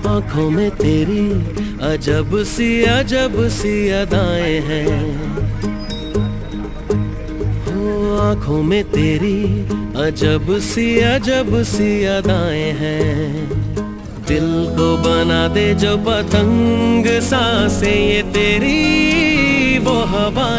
आँखों में तेरी अजब सी अदाएं हैं। हो आँखों में तेरी अजब सी अदाएं हैं। दिल को बना दे जो पतंग सांसें ये तेरी वो हवाएं।